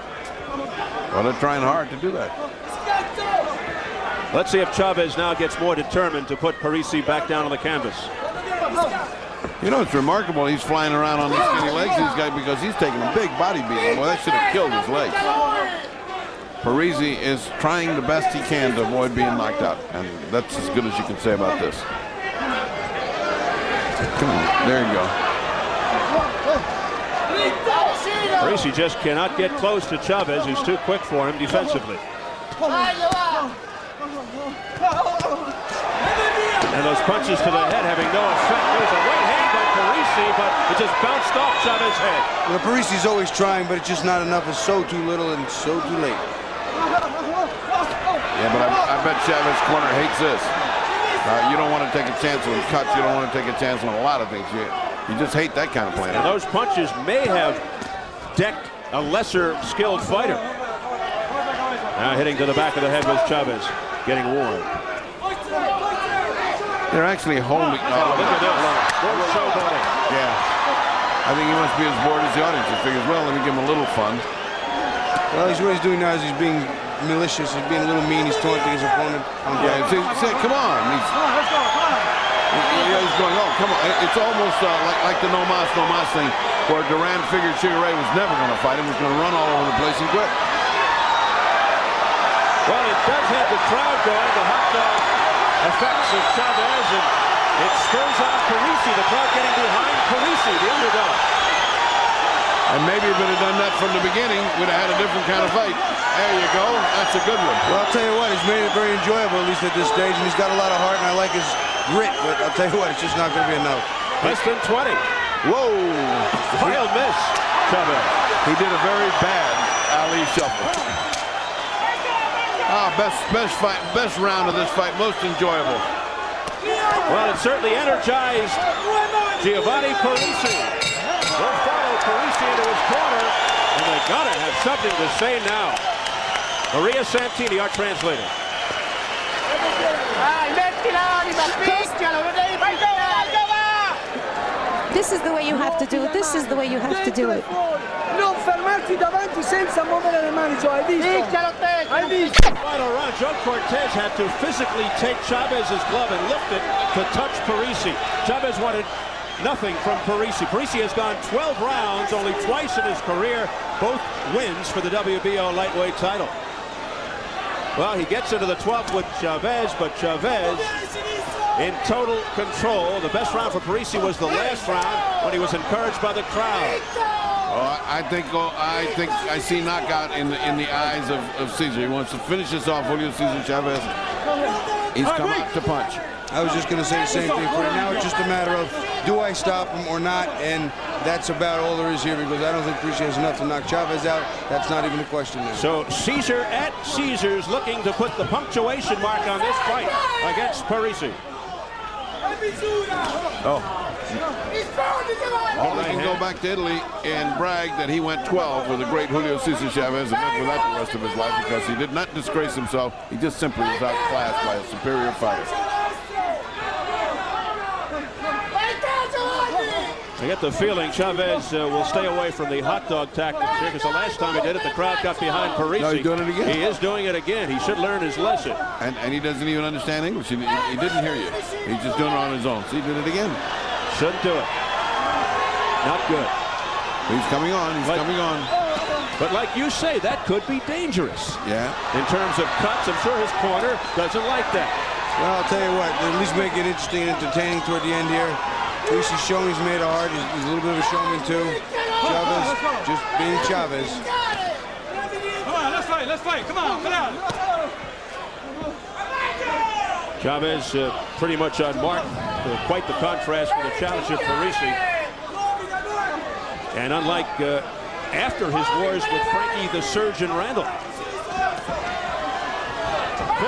Well, they're trying hard to do that. Let's see if Chavez now gets more determined to put Parisi back down on the canvas. You know, it's remarkable he's flying around on these skinny legs, these guys, because he's taking a big body beating. Well, that should have killed his legs. Parisi is trying the best he can to avoid being knocked out, and that's as good as you can say about this. Come on, there you go. Parisi just cannot get close to Chavez, who's too quick for him defensively. And those punches to the head having no effect. There's a right hand by Parisi, but it just bounced off Chavez's head. Well, Parisi's always trying, but it's just not enough. It's so too little and so too late. Yeah, but I bet Chavez's corner hates this. You don't want to take a chance on cuts. You don't want to take a chance on a lot of things. You just hate that kind of play. And those punches may have decked a lesser skilled fighter. Now hitting to the back of the head was Chavez, getting warm. They're actually holding. Look at this. Showboating. Yeah. I think he must be as bored as the audience. He figures, well, let me give him a little fun. Well, what he's doing now is he's being malicious. He's being a little mean. He's taunting his opponent. Yeah, see, come on. He's going, oh, come on. It's almost like the no mas thing, where Duran figured Sugar Ray was never going to fight him. He was going to run all over the place and quit. Well, it does have the crowd going. The hot dog affects of Chavez, and it spurs on Parisi. The crowd getting behind Parisi, the underdog. And maybe if it had done that from the beginning, we'd have had a different kind of fight. There you go. That's a good one. Well, I'll tell you what, he's made it very enjoyable, at least at this stage, and he's got a lot of heart, and I like his grit, but I'll tell you what, it's just not going to be enough. Less than 20. Whoa! Wild miss, Chavez. He did a very bad Ali shuffle. Best round of this fight, most enjoyable. Well, it certainly energized Giovanni Parisi. Will follow Parisi into his corner, and they gotta have something to say now. Maria Santini, our translator. This is the way you have to do it. This is the way you have to do it. Non fermarti davanti senza muovere le mani, hai visto? Hai visto? Final round, Joe Cortez had to physically take Chavez's glove and lift it to touch Parisi. Chavez wanted nothing from Parisi. Parisi has gone 12 rounds, only twice in his career, both wins for the WBO lightweight title. Well, he gets into the 12th with Chavez, but Chavez in total control. The best round for Parisi was the last round when he was encouraged by the crowd. Oh, I think I see knockout in the eyes of Cesar. He wants to finish this off. Julio Cesar Chavez. He's come out to punch. I was just going to say the same thing for you. Now it's just a matter of, do I stop him or not? And that's about all there is here, because I don't think Parisi has enough to knock Chavez out. That's not even a question there. So Cesar at Caesar's looking to put the punctuation mark on this fight against Parisi. Oh. He can go back to Italy and brag that he went 12 with the great Julio Cesar Chavez and lived with that the rest of his life, because he did not disgrace himself. He just simply was outclassed by a superior fighter. I get the feeling Chavez will stay away from the hot dog tactics here, because the last time he did it, the crowd got behind Parisi. No, he's doing it again. He is doing it again. He should learn his lesson. And he doesn't even understand English. He didn't hear you. He's just doing it on his own. So he did it again. Shouldn't do it. Not good. He's coming on. He's coming on. But like you say, that could be dangerous. Yeah. In terms of cuts, I'm sure his corner doesn't like that. Well, I'll tell you what, at least make it interesting and entertaining toward the end here. Parisi's showing he's made a heart. He's a little bit of a showman too. Chavez just being Chavez. Come on, let's fight. Come on. Chavez pretty much on mark. Quite the contrast with the challenger Parisi. And unlike after his wars with Frankie the Surgeon Randall.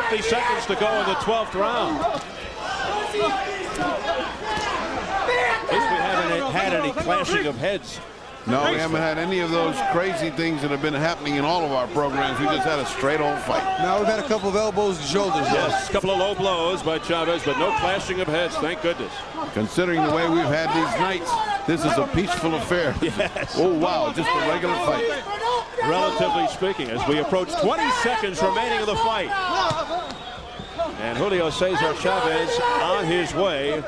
50 seconds to go in the 12th round. At least we haven't had any clashing of heads. No, we haven't had any of those crazy things that have been happening in all of our programs. We just had a straight old fight. Now we've had a couple of elbows and shoulders. Yes, a couple of low blows by Chavez, but no clashing of heads, thank goodness. Considering the way we've had these nights, this is a peaceful affair. Yes. Oh, wow, just a regular fight. Relatively speaking, as we approach 20 seconds remaining of the fight. And Julio Cesar Chavez on his way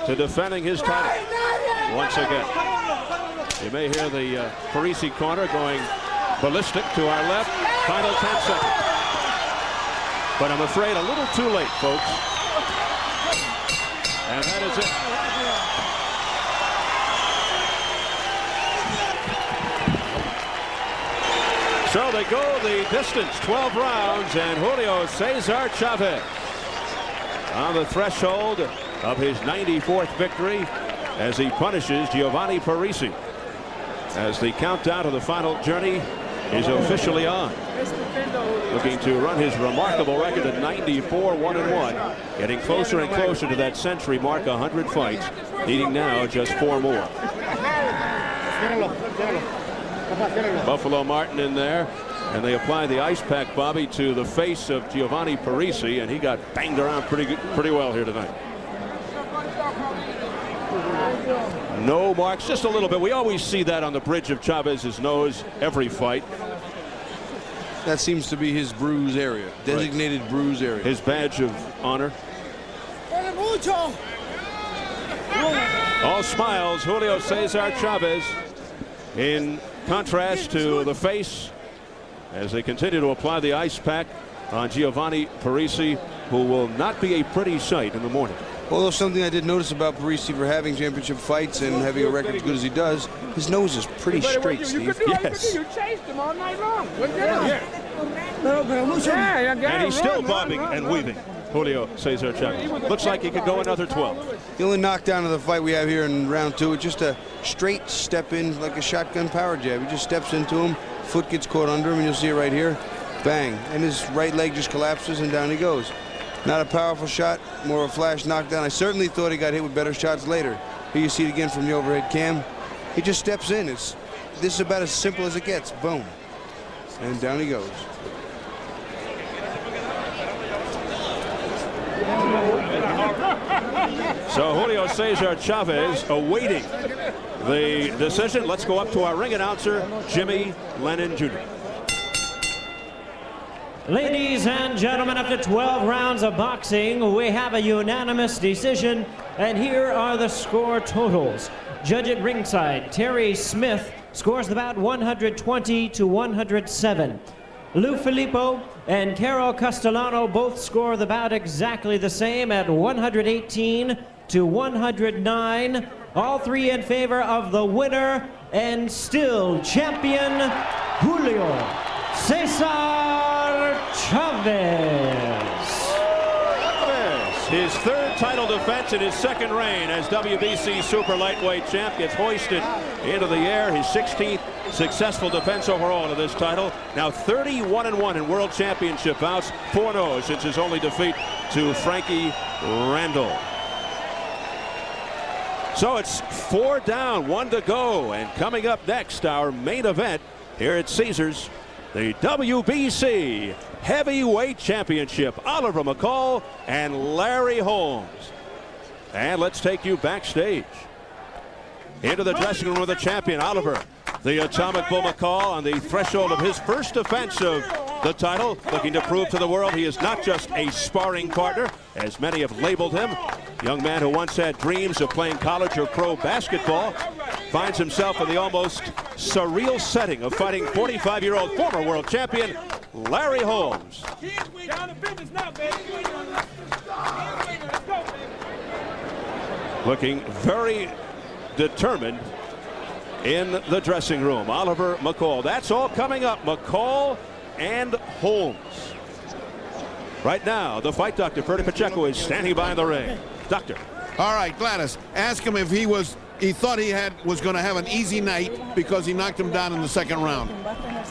to defending his title once again. You may hear the Parisi corner going ballistic to our left. Final 10 seconds. But I'm afraid a little too late, folks. And that is it. So they go the distance, 12 rounds, and Julio Cesar Chavez on the threshold of his 94th victory as he punishes Giovanni Parisi. As the countdown to the final journey is officially on. Looking to run his remarkable record at 94-1-1, getting closer and closer to that century mark, 100 fights, needing now just 4 more. Buffalo Martin in there, and they apply the ice pack, Bobby, to the face of Giovanni Parisi, and he got banged around pretty well here tonight. No marks, just a little bit. We always see that on the bridge of Chavez's nose every fight. That seems to be his bruise area, designated bruise area. His badge of honor. All smiles, Julio Cesar Chavez, in contrast to the face as they continue to apply the ice pack on Giovanni Parisi, who will not be a pretty sight in the morning. Although something I did notice about Parisi for having championship fights and having a record as good as he does, his nose is pretty straight, Steve. Yes. You chased him all night long. And he's still bobbing and weaving, Julio Cesar Chavez. Looks like he could go another 12. The only knockdown of the fight we have here in round 2 is just a straight step in like a shotgun power jab. He just steps into him, foot gets caught under him, and you'll see it right here. Bang. And his right leg just collapses and down he goes. Not a powerful shot, more of a flash knockdown. I certainly thought he got hit with better shots later. Here you see it again from the overhead cam. He just steps in. This is about as simple as it gets. Boom. And down he goes. So Julio Cesar Chavez awaiting the decision. Let's go up to our ring announcer, Jimmy Lennon Jr. Ladies and gentlemen, after 12 rounds of boxing, we have a unanimous decision, and here are the score totals. Judge at ringside, Terry Smith scores the bout 120 to 107. Lou Filippo and Carol Castellano both score the bout exactly the same at 118 to 109. All three in favor of the winner and still champion, Julio Cesar Chavez. His third title defense in his second reign as WBC super lightweight champ gets hoisted into the air. His 16th successful defense overall of this title. Now 31-1 in world championship bouts, 4-0 since his only defeat to Frankie Randall. So it's 4 down, 1 to go, and coming up next, our main event here at Caesars, the WBC Heavyweight Championship. Oliver McCall and Larry Holmes. And let's take you backstage into the dressing room of the champion, Oliver, the Atomic Bull McCall, on the threshold of his first defense of the title, looking to prove to the world he is not just a sparring partner, as many have labeled him. Young man who once had dreams of playing college or pro basketball finds himself in the almost surreal setting of fighting 45-year-old former world champion Larry Holmes. Looking very determined in the dressing room. Oliver McCall. That's all coming up. McCall and Holmes. Right now, the fight doctor, Ferdy Pacheco, is standing by in the ring. Doctor. All right, Gladys, ask him if he thought he was going to have an easy night because he knocked him down in the second round.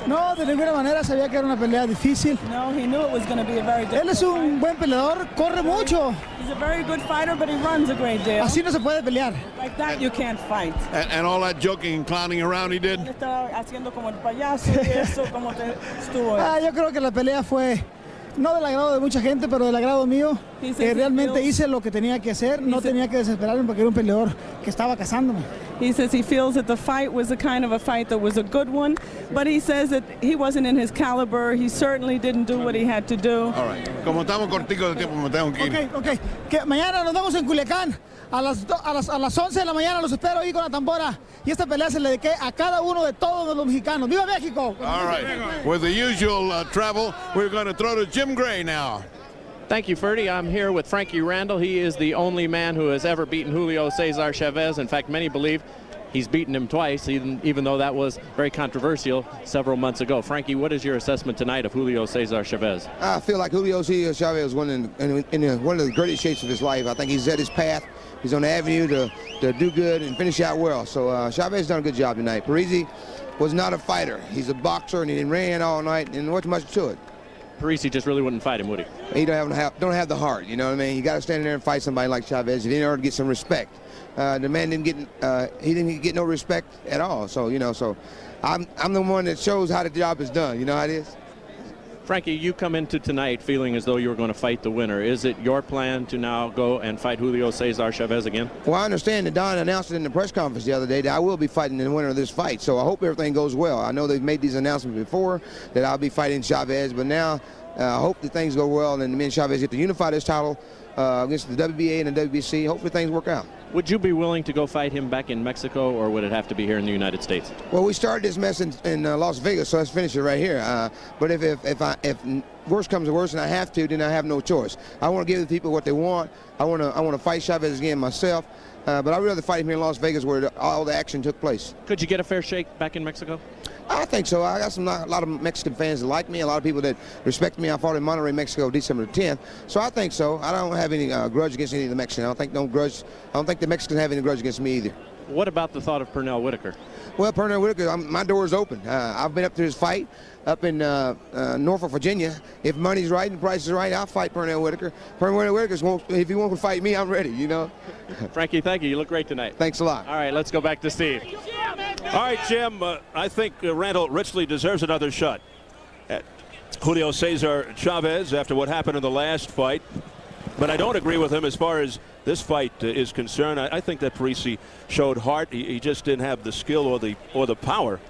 No, de ninguna manera sabía que era una pelea difícil. No, he knew it was going to be a very difficult Él es un buen peleador, corre mucho. He's a very good fighter, but he runs a great deal. Así no se puede pelear. Like that, you can't fight. And all that joking and clowning around he did? Estaba haciendo como el payaso y eso, como te estuvo. Yo creo que la pelea fue no del agrado de mucha gente, pero del agrado mío. Realmente hice lo que tenía que hacer, no tenía que desesperarme porque era un peleador que estaba cazándome. He says he feels that the fight was the kind of a fight that was a good one, but he says that he wasn't in his caliber. He certainly didn't do what he had to do. All right. Como estamos corticos de tiempo, me tengo que ir. Okay. Que mañana nos vemos en Culiacán. A las 11 de la mañana los espero ahí con la tambora. Y esta pelea se le dediqué a cada uno de todos los mexicanos. ¡Viva México! All right. With the usual travel, we're going to throw to Jim Gray now. Thank you, Ferdy. I'm here with Frankie Randall. He is the only man who has ever beaten Julio Cesar Chavez. In fact, many believe he's beaten him twice, even though that was very controversial several months ago. Frankie, what is your assessment tonight of Julio Cesar Chavez? I feel like Julio Cesar Chavez was in one of the greatest shapes of his life. I think he's at his path. He's on the avenue to do good and finish out well. So Chavez done a good job tonight. Parisi was not a fighter. He's a boxer, and he ran all night, and there wasn't much to it. Parisi just really wouldn't fight him, would he? He don't have the heart, you know what I mean? You got to stand there and fight somebody like Chavez in order to get some respect. The man didn't get no respect at all. So I'm the one that shows how the job is done. You know how it is. Frankie, you come into tonight feeling as though you were going to fight the winner. Is it your plan to now go and fight Julio Cesar Chavez again? Well, I understand that Don announced it in the press conference the other day that I will be fighting the winner of this fight, so I hope everything goes well. I know they've made these announcements before that I'll be fighting Chavez, but now I hope that things go well and me and Chavez get to unify this title against the WBA and the WBC. Hopefully things work out. Would you be willing to go fight him back in Mexico, or would it have to be here in the United States? Well, we started this mess in Las Vegas, so let's finish it right here. But if worse comes to worse and I have to, then I have no choice. I want to give the people what they want. I want to fight Chavez again myself. But I'd rather fight him here in Las Vegas where all the action took place. Could you get a fair shake back in Mexico? I think so. I got a lot of Mexican fans that like me, a lot of people that respect me. I fought in Monterrey, Mexico, December the 10th. So I think so. I don't have any grudge against any of the Mexicans. I don't think the Mexicans have any grudge against me either. What about the thought of Pernell Whitaker? Well, Pernell Whitaker, my door is open. I've been up to his fight up in Norfolk, Virginia. If money's right and the price is right, I'll fight Pernell Whitaker. Pernell Whitaker, if he wants to fight me, I'm ready, you know. Frankie, thank you. You look great tonight. Thanks a lot. All right, let's go back to Steve. All right, Jim, I think Randall richly deserves another shot at Julio Cesar Chavez after what happened in the last fight. But I don't agree with him as far as this fight is concerned. I think that Parisi showed heart. He just didn't have the skill or the power